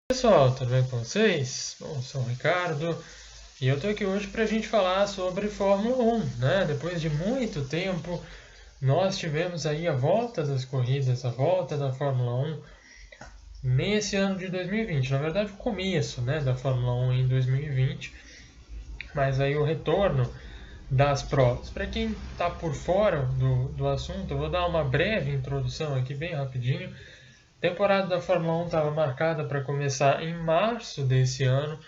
Pessoal, tudo bem com vocês? Bom, eu sou o Ricardo e eu tô aqui hoje para a gente falar sobre Fórmula 1, né? Depois de muito tempo, nós tivemos aí a volta das corridas, a volta da Fórmula 1 nesse ano de 2020. Na verdade, o começo, né, da Fórmula 1 em 2020, mas aí o retorno das provas. Para quem está por fora do assunto, eu vou dar uma breve introdução aqui, bem rapidinho. A temporada da Fórmula 1 estava marcada para começar em março desse ano,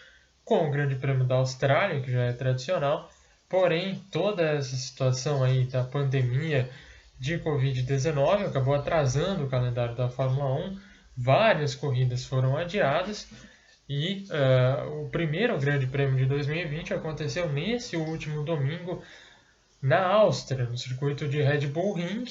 com o Grande Prêmio da Austrália, que já é tradicional. Porém, toda essa situação aí da pandemia de Covid-19 acabou atrasando o calendário da Fórmula 1. Várias corridas foram adiadas e o primeiro Grande Prêmio de 2020 aconteceu nesse último domingo na Áustria, no circuito de Red Bull Ring.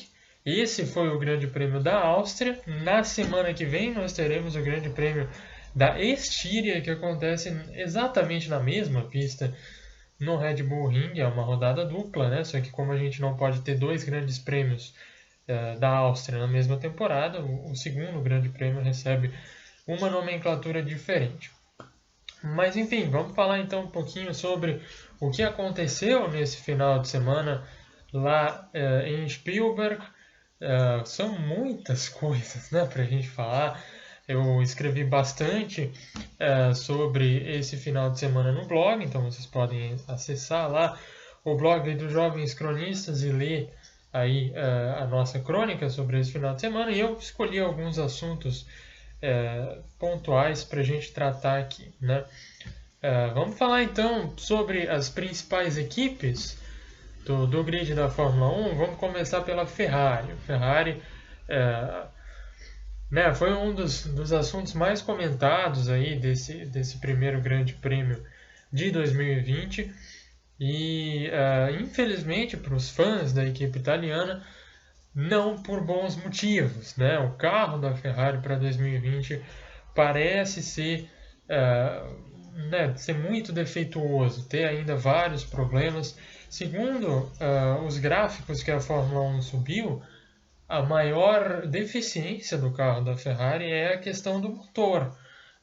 Esse foi o Grande Prêmio da Áustria. Na semana que vem nós teremos o Grande Prêmio da Estíria, que acontece exatamente na mesma pista no Red Bull Ring. É uma rodada dupla, né? Só que como a gente não pode ter dois grandes prêmios da Áustria na mesma temporada, o segundo Grande Prêmio recebe uma nomenclatura diferente. Mas enfim, vamos falar então um pouquinho sobre o que aconteceu nesse final de semana lá em Spielberg. São muitas coisas, né, para a gente falar. Eu escrevi bastante sobre esse final de semana no blog, então vocês podem acessar lá o blog dos Jovens Cronistas e ler aí a nossa crônica sobre esse final de semana. E eu escolhi alguns assuntos pontuais para a gente tratar aqui, né? Vamos falar então sobre as principais equipes do grid da Fórmula 1. Vamos começar pela Ferrari. Ferrari né, foi um dos assuntos mais comentados aí desse primeiro grande prêmio de 2020 e infelizmente para os fãs da equipe italiana, não por bons motivos, né? O carro da Ferrari para 2020 parece ser muito defeituoso, ter ainda vários problemas. Segundo os gráficos que a Fórmula 1 subiu, a maior deficiência do carro da Ferrari é a questão do motor.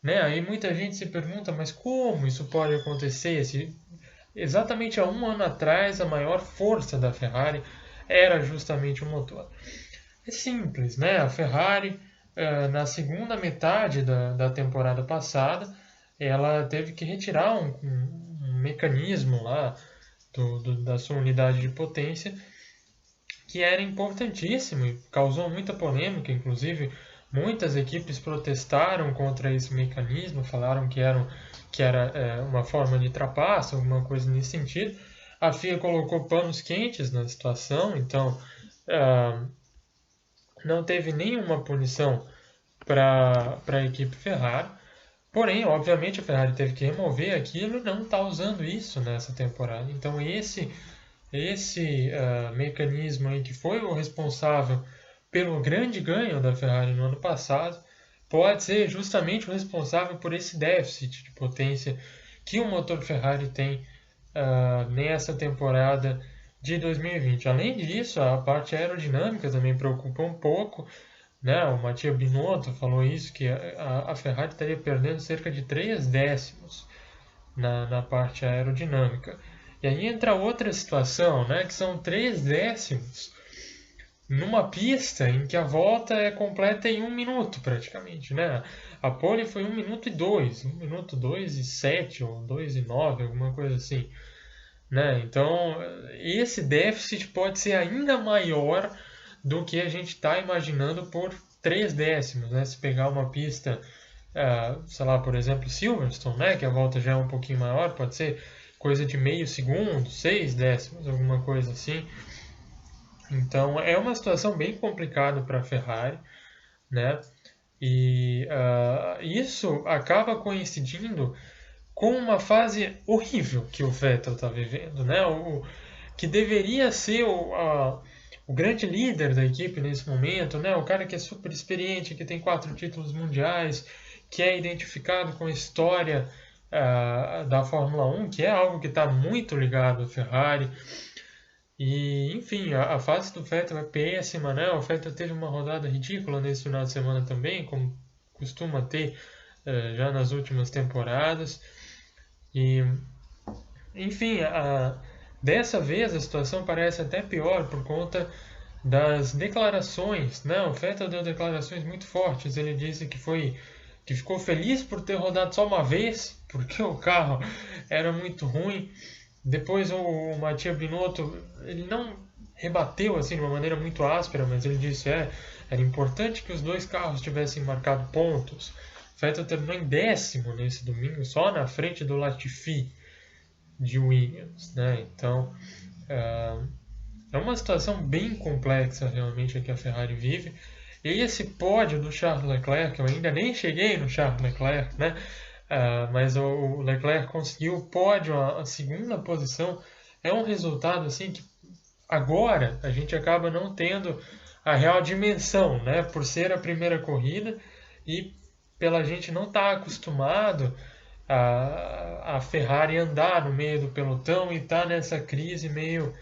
Né? Aí muita gente se pergunta, mas como isso pode acontecer? Se exatamente há um ano atrás a maior força da Ferrari era justamente o motor. É simples, né? A Ferrari, na segunda metade da temporada passada, ela teve que retirar um mecanismo lá da sua unidade de potência que era importantíssimo e causou muita polêmica, inclusive muitas equipes protestaram contra esse mecanismo, falaram que era uma forma de trapaça, alguma coisa nesse sentido. A FIA colocou panos quentes na situação, então não teve nenhuma punição para a equipe Ferrari. Porém, obviamente, a Ferrari teve que remover aquilo e não está usando isso nessa temporada. Então, esse mecanismo aí que foi o responsável pelo grande ganho da Ferrari no ano passado pode ser justamente o responsável por esse déficit de potência que o motor Ferrari tem nessa temporada de 2020. Além disso, a parte aerodinâmica também preocupa um pouco, né? O Mattia Binotto falou isso, que a Ferrari estaria perdendo cerca de 3 décimos na parte aerodinâmica. E aí entra outra situação, né? Que são 3 décimos numa pista em que a volta é completa em 1 minuto praticamente, né? A pole foi 1 minuto e 2, 1 minuto 2 e 7 ou 2 e 9, alguma coisa assim. Né? Então, esse déficit pode ser ainda maior do que a gente está imaginando por 3 décimos. Né? Se pegar uma pista, sei lá, por exemplo, Silverstone, né? Que a volta já é um pouquinho maior, pode ser coisa de meio segundo, 6 décimos, alguma coisa assim. Então, é uma situação bem complicada para a Ferrari, né? E isso acaba coincidindo com uma fase horrível que o Vettel está vivendo, né? Que deveria ser o grande líder da equipe nesse momento, né? O cara que é super experiente, que tem 4 títulos mundiais, que é identificado com a história da Fórmula 1, que é algo que está muito ligado à Ferrari. E, enfim, a fase do Vettel é péssima, né? O Vettel teve uma rodada ridícula nesse final de semana também, como costuma ter já nas últimas temporadas. E, enfim, dessa vez a situação parece até pior por conta das declarações, né? O Vettel deu declarações muito fortes. Ele disse que ficou feliz por ter rodado só uma vez, porque o carro era muito ruim. Depois o Mattia Binotto, ele não rebateu assim de uma maneira muito áspera, mas ele disse era importante que os dois carros tivessem marcado pontos. Vettel terminou em 10º nesse domingo, só na frente do Latifi de Williams, né? Então é uma situação bem complexa realmente a que a Ferrari vive. E esse pódio do Charles Leclerc, eu ainda nem cheguei no Charles Leclerc, né? Mas o Leclerc conseguiu o pódio, a segunda posição. É um resultado assim que agora a gente acaba não tendo a real dimensão, né? Por ser a primeira corrida e pela gente não estar acostumado a Ferrari andar no meio do pelotão e estar nessa crise meio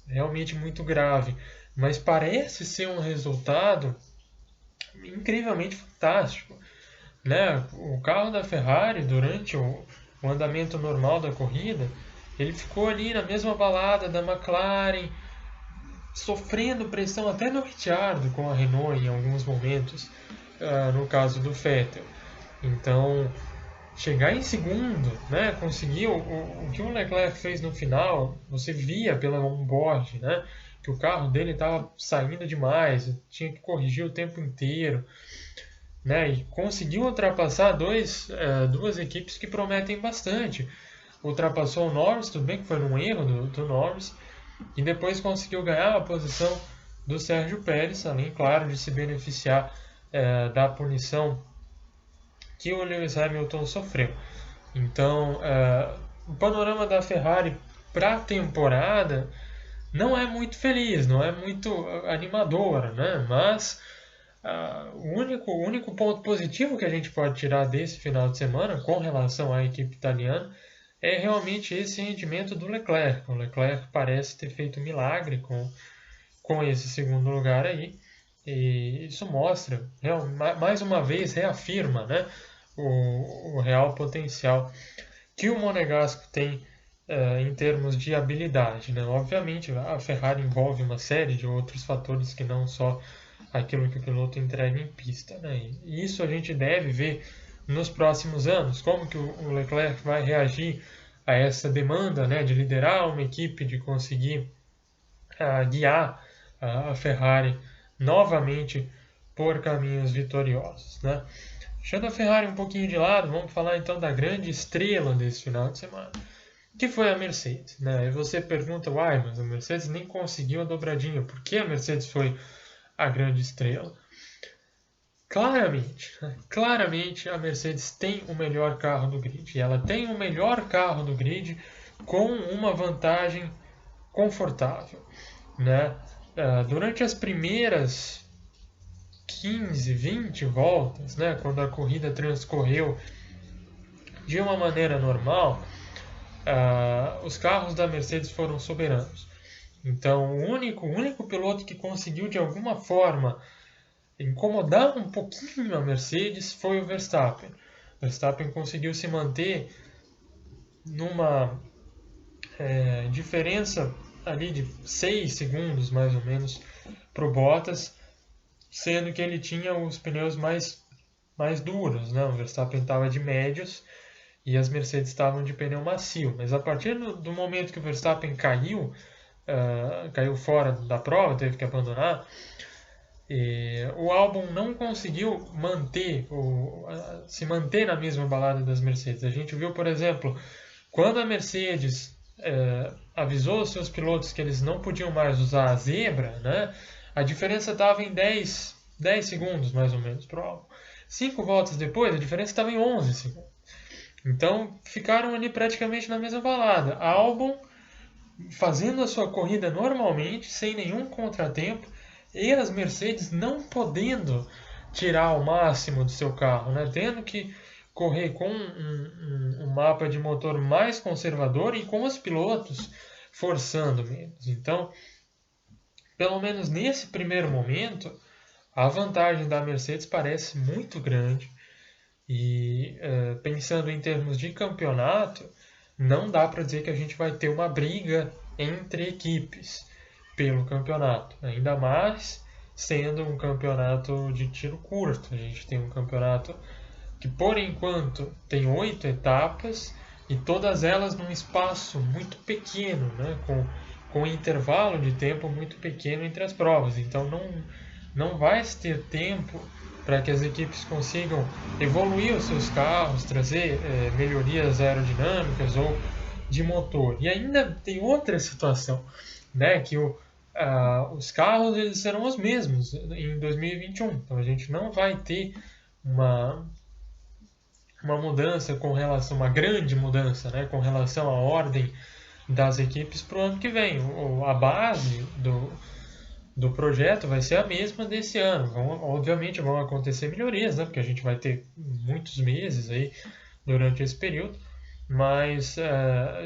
realmente muito grave. Mas parece ser um resultado incrivelmente fantástico, né? O carro da Ferrari, durante o andamento normal da corrida, ele ficou ali na mesma balada da McLaren, sofrendo pressão até no Ricciardo com a Renault em alguns momentos, no caso do Vettel. Então, chegar em segundo, né, conseguir o que o Leclerc fez no final, você via pela onboard, né, que o carro dele estava saindo demais, tinha que corrigir o tempo inteiro, né, e conseguiu ultrapassar duas equipes que prometem bastante. Ultrapassou o Norris, tudo bem que foi um erro do Norris, e depois conseguiu ganhar a posição do Sérgio Pérez, além, claro, de se beneficiar da punição que o Lewis Hamilton sofreu. Então, o panorama da Ferrari para a temporada não é muito feliz, não é muito animador, né? Mas o único ponto positivo que a gente pode tirar desse final de semana com relação à equipe italiana é realmente esse rendimento do Leclerc. O Leclerc parece ter feito um milagre com esse segundo lugar aí. E isso mostra, mais uma vez, reafirma, né, o real potencial que o Monegasco tem em termos de habilidade, né? Obviamente, a Ferrari envolve uma série de outros fatores que não só aquilo que o piloto entrega em pista, né? E isso a gente deve ver nos próximos anos, como que o Leclerc vai reagir a essa demanda, né, de liderar uma equipe, de conseguir guiar a Ferrari novamente por caminhos vitoriosos, né? Deixando a Ferrari um pouquinho de lado, vamos falar então da grande estrela desse final de semana, que foi a Mercedes, né? E você pergunta, mas a Mercedes nem conseguiu a dobradinha, por que a Mercedes foi a grande estrela? Claramente a Mercedes tem o melhor carro do grid, e ela tem o melhor carro do grid com uma vantagem confortável, né? Durante as primeiras 15, 20 voltas, né, quando a corrida transcorreu de uma maneira normal, os carros da Mercedes foram soberanos. Então, o único piloto que conseguiu de alguma forma incomodar um pouquinho a Mercedes foi o Verstappen. Verstappen conseguiu se manter numa diferença ali de 6 segundos mais ou menos para o Bottas, sendo que ele tinha os pneus mais duros, né? O Verstappen estava de médios e as Mercedes estavam de pneu macio. Mas a partir do momento que o Verstappen caiu fora da prova, teve que abandonar, o Albon não conseguiu se manter na mesma balada das Mercedes. A gente viu, por exemplo, quando a Mercedes avisou os seus pilotos que eles não podiam mais usar a zebra, né? A diferença estava em 10 segundos, mais ou menos, para o Albon. 5 voltas depois, a diferença estava em 11 segundos. Então, ficaram ali praticamente na mesma balada. A Albon fazendo a sua corrida normalmente, sem nenhum contratempo, e as Mercedes não podendo tirar o máximo do seu carro, né? Tendo que correr com um mapa de motor mais conservador e com os pilotos forçando menos. Então, pelo menos nesse primeiro momento, a vantagem da Mercedes parece muito grande. E pensando em termos de campeonato, não dá para dizer que a gente vai ter uma briga entre equipes pelo campeonato, ainda mais sendo um campeonato de tiro curto. A gente tem um campeonato que, por enquanto, tem 8 etapas e todas elas num espaço muito pequeno, né? com um intervalo de tempo muito pequeno entre as provas. Então não vai ter tempo para que as equipes consigam evoluir os seus carros, trazer melhorias aerodinâmicas ou de motor. E ainda tem outra situação, né, que os carros eles serão os mesmos em 2021. Então a gente não vai ter uma mudança com relação, uma grande mudança, né, com relação à ordem das equipes para o ano que vem. A base do projeto vai ser a mesma desse ano. Obviamente vão acontecer melhorias, né, porque a gente vai ter muitos meses aí durante esse período, mas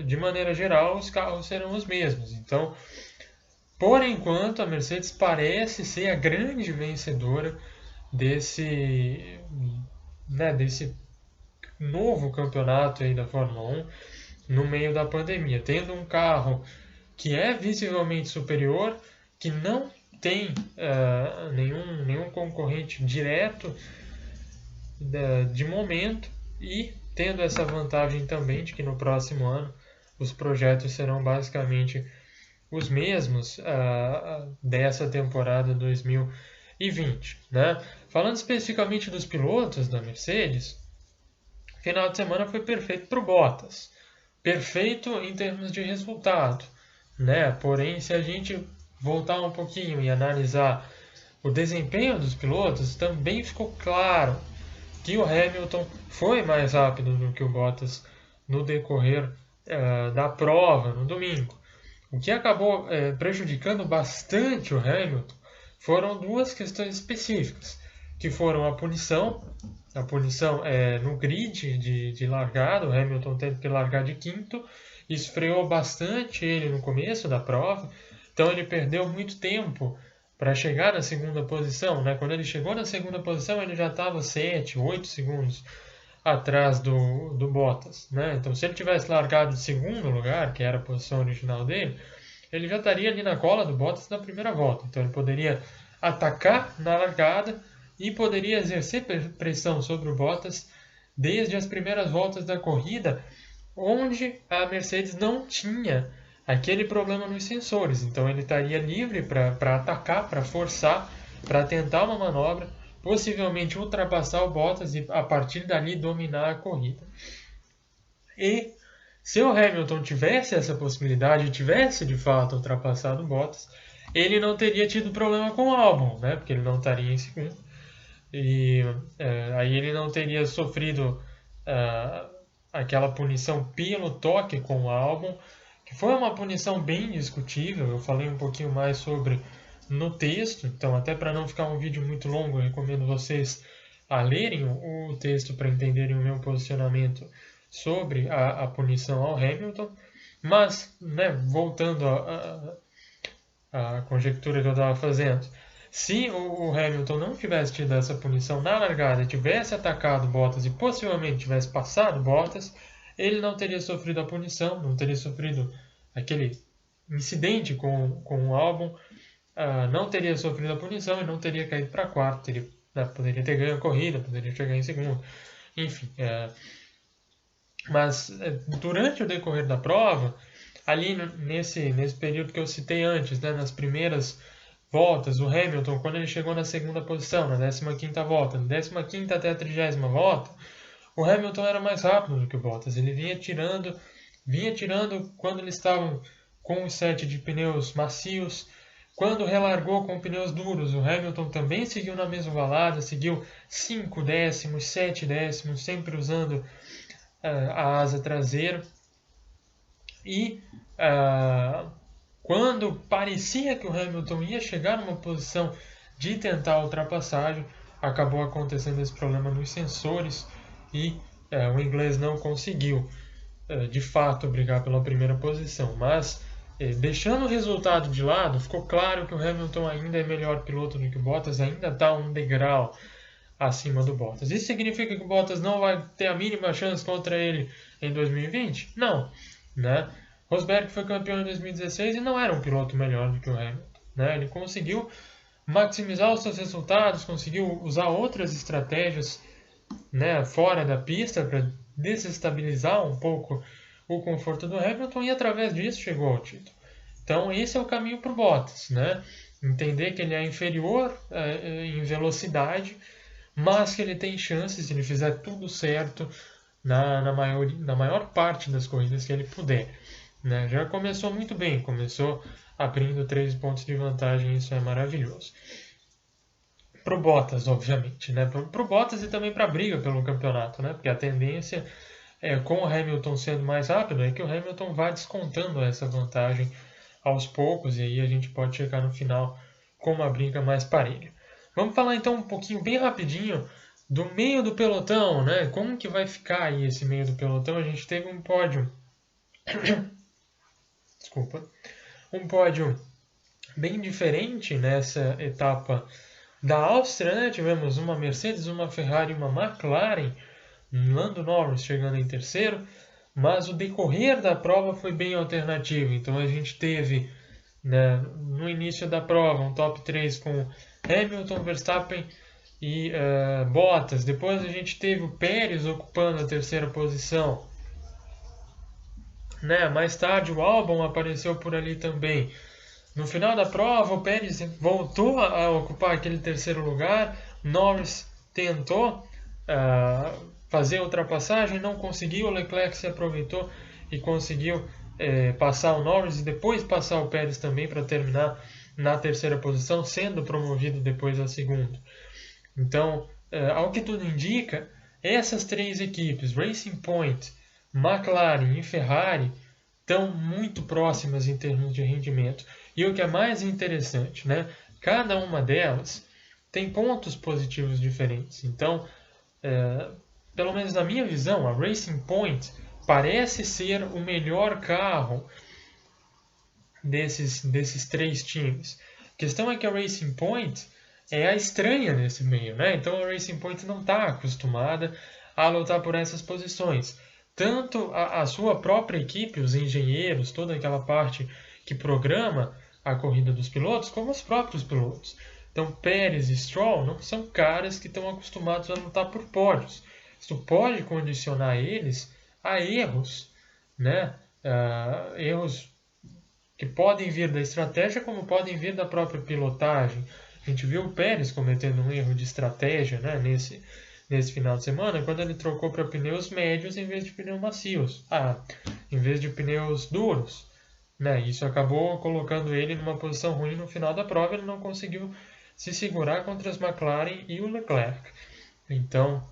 de maneira geral os carros serão os mesmos. Então, por enquanto, a Mercedes parece ser a grande vencedora desse novo campeonato aí da Fórmula 1 no meio da pandemia, tendo um carro que é visivelmente superior, que não tem nenhum concorrente direto de momento, e tendo essa vantagem também de que no próximo ano os projetos serão basicamente os mesmos dessa temporada 2020. Né? Falando especificamente dos pilotos da Mercedes, o final de semana foi perfeito para o Bottas. Perfeito em termos de resultado. Né? Porém, se a gente voltar um pouquinho e analisar o desempenho dos pilotos, também ficou claro que o Hamilton foi mais rápido do que o Bottas no decorrer da prova no domingo. O que acabou prejudicando bastante o Hamilton foram duas questões específicas, que foram a punição no grid de largada. O Hamilton teve que largar de quinto, isso freou bastante ele no começo da prova, então ele perdeu muito tempo para chegar na segunda posição. Né? Quando ele chegou na segunda posição, ele já estava 7, 8 segundos atrás do Bottas. Né? Então, se ele tivesse largado de segundo lugar, que era a posição original dele, ele já estaria ali na cola do Bottas na primeira volta. Então, ele poderia atacar na largada e poderia exercer pressão sobre o Bottas desde as primeiras voltas da corrida, onde a Mercedes não tinha aquele problema nos sensores. Então ele estaria livre para atacar, para forçar, para tentar uma manobra, possivelmente ultrapassar o Bottas e a partir dali dominar a corrida. E se o Hamilton tivesse essa possibilidade, tivesse de fato ultrapassado o Bottas, ele não teria tido problema com o Albon, né? Porque ele não estaria em segundo. E aí ele não teria sofrido aquela punição pelo toque com o Albon, que foi uma punição bem discutível. Eu falei um pouquinho mais sobre no texto, então até para não ficar um vídeo muito longo, eu recomendo vocês a lerem o texto para entenderem o meu posicionamento sobre a punição ao Hamilton. Mas, né, voltando à conjectura que eu estava fazendo, se o Hamilton não tivesse tido essa punição na largada, tivesse atacado Bottas e possivelmente tivesse passado Bottas, ele não teria sofrido a punição, não teria sofrido aquele incidente com o Albon, não teria sofrido a punição e não teria caído para quarto, poderia ter ganho a corrida, poderia chegar em segundo, enfim. Mas durante o decorrer da prova, ali nesse período que eu citei antes, né, nas primeiras voltas, o Hamilton, quando ele chegou na segunda posição, na 15ª volta, da 15ª até a 30ª volta, o Hamilton era mais rápido do que o Bottas. Ele vinha tirando quando eles estavam com o set de pneus macios. Quando relargou com pneus duros, o Hamilton também seguiu na mesma balada, seguiu 5 décimos, 7 décimos, sempre usando a asa traseira. E quando parecia que o Hamilton ia chegar numa posição de tentar a ultrapassagem, acabou acontecendo esse problema nos sensores e o inglês não conseguiu, de fato, brigar pela primeira posição. Mas, deixando o resultado de lado, ficou claro que o Hamilton ainda é melhor piloto do que o Bottas, ainda está um degrau acima do Bottas. Isso significa que o Bottas não vai ter a mínima chance contra ele em 2020? Não, né? Rosberg foi campeão em 2016 e não era um piloto melhor do que o Hamilton, né? Ele conseguiu maximizar os seus resultados, conseguiu usar outras estratégias, né, fora da pista para desestabilizar um pouco o conforto do Hamilton e através disso chegou ao título. Então esse é o caminho para o Bottas, né? Entender que ele é inferior em velocidade, mas que ele tem chances se ele fizer tudo certo na maior parte das corridas que ele puder. Né? Já começou muito bem, começou abrindo 13 pontos de vantagem, isso é maravilhoso. Pro Bottas, obviamente, né? Pro Bottas e também para a briga pelo campeonato, né? Porque a tendência com o Hamilton sendo mais rápido é que o Hamilton vá descontando essa vantagem aos poucos e aí a gente pode chegar no final com uma briga mais parelha. Vamos falar então um pouquinho, bem rapidinho, do meio do pelotão, né? Como que vai ficar aí esse meio do pelotão? A gente teve um pódio desculpa, um pódio bem diferente nessa etapa da Áustria, né? Tivemos uma Mercedes, uma Ferrari e uma McLaren, Lando Norris chegando em terceiro, mas o decorrer da prova foi bem alternativo. Então a gente teve, né, no início da prova um top 3 com Hamilton, Verstappen e Bottas. Depois a gente teve o Pérez ocupando a terceira posição. Né? Mais tarde o Albon apareceu por ali também. No final da prova, o Pérez voltou a ocupar aquele terceiro lugar. Norris tentou fazer a ultrapassagem, não conseguiu. O Leclerc se aproveitou e conseguiu passar o Norris e depois passar o Pérez também para terminar na terceira posição, sendo promovido depois a segunda. Então, ao que tudo indica, essas três equipes, Racing Point, McLaren e Ferrari, estão muito próximas em termos de rendimento. E o que é mais interessante, né? Cada uma delas tem pontos positivos diferentes. Então, pelo menos na minha visão, a Racing Point parece ser o melhor carro desses três times. A questão é que a Racing Point é a estranha nesse meio, né? Então a Racing Point não está acostumada a lutar por essas posições. Tanto a sua própria equipe, os engenheiros, toda aquela parte que programa a corrida dos pilotos, como os próprios pilotos. Então Pérez e Stroll não são caras que estão acostumados a lutar por pódios. Isso pode condicionar eles a erros, né? Erros que podem vir da estratégia, como podem vir da própria pilotagem. A gente viu o Pérez cometendo um erro de estratégia, né, nesse final de semana, quando ele trocou para pneus médios em vez de pneus macios, em vez de pneus duros. Né? Isso acabou colocando ele numa posição ruim no final da prova, ele não conseguiu se segurar contra as McLaren e o Leclerc. Então,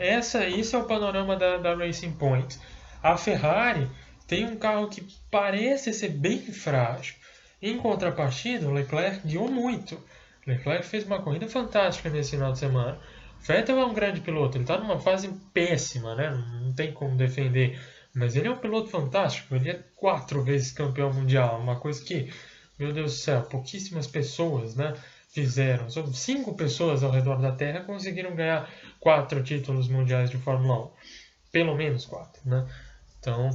esse é o panorama da Racing Point. A Ferrari tem um carro que parece ser bem frágil. Em contrapartida, o Leclerc guiou muito. O Leclerc fez uma corrida fantástica nesse final de semana. Vettel é um grande piloto, ele está numa fase péssima, né? Não tem como defender. Mas ele é um piloto fantástico, ele é 4 vezes campeão mundial. Uma coisa que, meu Deus do céu, pouquíssimas pessoas, né, fizeram. Só 5 pessoas ao redor da Terra conseguiram ganhar 4 títulos mundiais de Fórmula 1. Pelo menos 4, né? Então,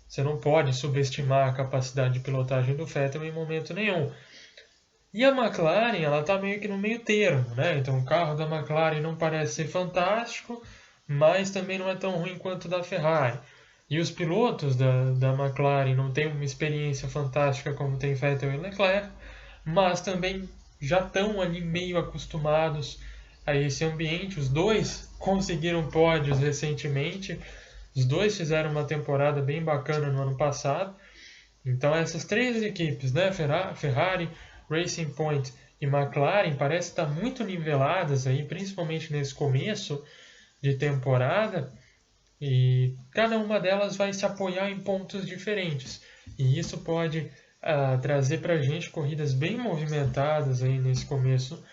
você não pode subestimar a capacidade de pilotagem do Vettel em momento nenhum. E a McLaren, ela está meio que no meio termo, né? Então o carro da McLaren não parece ser fantástico, mas também não é tão ruim quanto o da Ferrari. E os pilotos da McLaren não têm uma experiência fantástica como tem Vettel e Leclerc, mas também já estão ali meio acostumados a esse ambiente. Os dois conseguiram pódios recentemente, os dois fizeram uma temporada bem bacana no ano passado. Então essas três equipes, né, Ferrari, Racing Point e McLaren, parecem estar muito niveladas aí, principalmente nesse começo de temporada, e cada uma delas vai se apoiar em pontos diferentes. E isso pode trazer para a gente corridas bem movimentadas aí nesse começo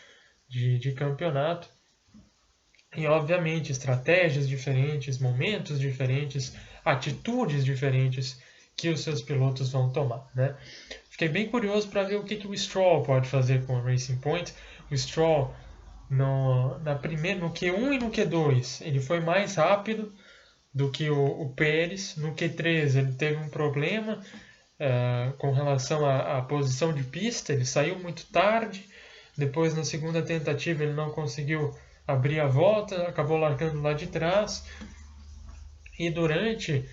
de campeonato. E, obviamente, estratégias diferentes, momentos diferentes, atitudes diferentes que os seus pilotos vão tomar, né? Fiquei bem curioso para ver o que o Stroll pode fazer com a Racing Point. O Stroll no Q1 e no Q2 ele foi mais rápido do que o Pérez. No Q3 ele teve um problema com relação à posição de pista, ele saiu muito tarde. Depois, na segunda tentativa, ele não conseguiu abrir a volta, acabou largando lá de trás. E durante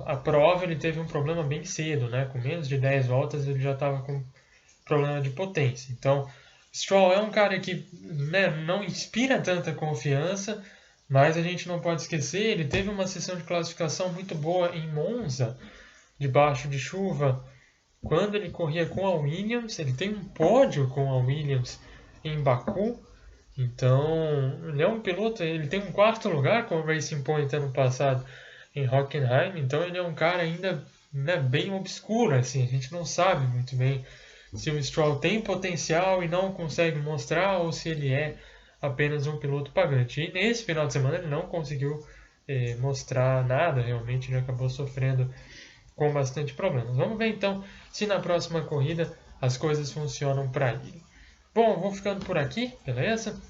a prova ele teve um problema bem cedo, né? Com menos de 10 voltas ele já estava com problema de potência. Então, Stroll é um cara que, né, não inspira tanta confiança, mas a gente não pode esquecer, ele teve uma sessão de classificação muito boa em Monza, debaixo de chuva, quando ele corria com a Williams. Ele tem um pódio com a Williams em Baku. Então, ele é um piloto, ele tem um quarto lugar com o Racing Point ano passado em Hockenheim. Então, ele é um cara ainda, né, bem obscuro, assim. A gente não sabe muito bem se o Stroll tem potencial e não consegue mostrar ou se ele é apenas um piloto pagante. E nesse final de semana ele não conseguiu mostrar nada, realmente ele acabou sofrendo com bastante problemas. Vamos ver então se na próxima corrida as coisas funcionam para ele. Bom, vou ficando por aqui, beleza?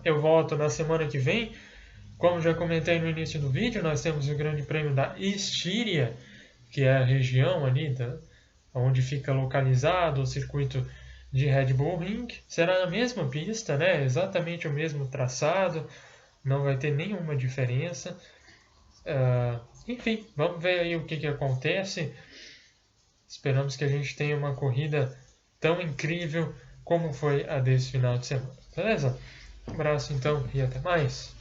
Eu volto na semana que vem. Como já comentei no início do vídeo, nós temos o Grande Prêmio da Estíria, que é a região ali onde fica localizado o circuito de Red Bull Ring. Será na mesma pista, né? Exatamente o mesmo traçado, não vai ter nenhuma diferença. Enfim, vamos ver aí o que acontece. Esperamos que a gente tenha uma corrida tão incrível como foi a desse final de semana. Beleza? Um abraço então e até mais.